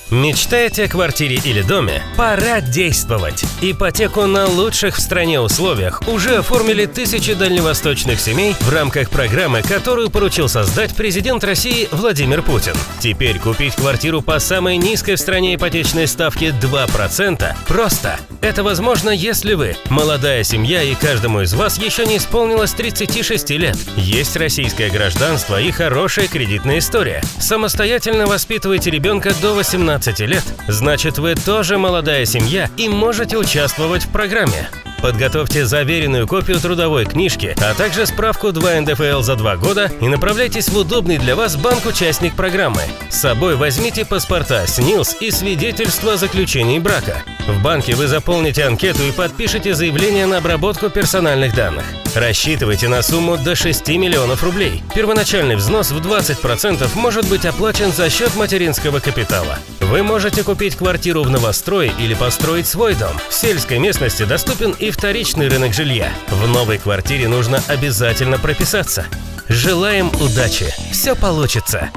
Мечтаете о квартире или доме? Пора действовать! Ипотеку на лучших в стране условиях уже оформили тысячи дальневосточных семей в рамках программы, которую поручил создать президент России Владимир Путин. Теперь купить квартиру по самой низкой в стране ипотечной ставке 2% просто. Это возможно, если вы молодая семья и каждому из вас еще не исполнилось 36 лет. Есть российское гражданство и хорошая кредитная история. Самостоятельно воспитываете ребенка до 18 лет, значит, вы тоже молодая семья и можете участвовать в программе. Подготовьте заверенную копию трудовой книжки, а также справку 2 НДФЛ за 2 года и направляйтесь в удобный для вас банк-участник программы. С собой возьмите паспорта СНИЛС и свидетельство о заключении брака. В банке вы заполните анкету и подпишите заявление на обработку персональных данных. Рассчитывайте на сумму до 6 миллионов рублей. Первоначальный взнос в 20% может быть оплачен за счет материнского капитала. Вы можете купить квартиру в новострое или построить свой дом. В сельской местности доступен и вторичный рынок жилья. В новой квартире нужно обязательно прописаться. Желаем удачи! Все получится!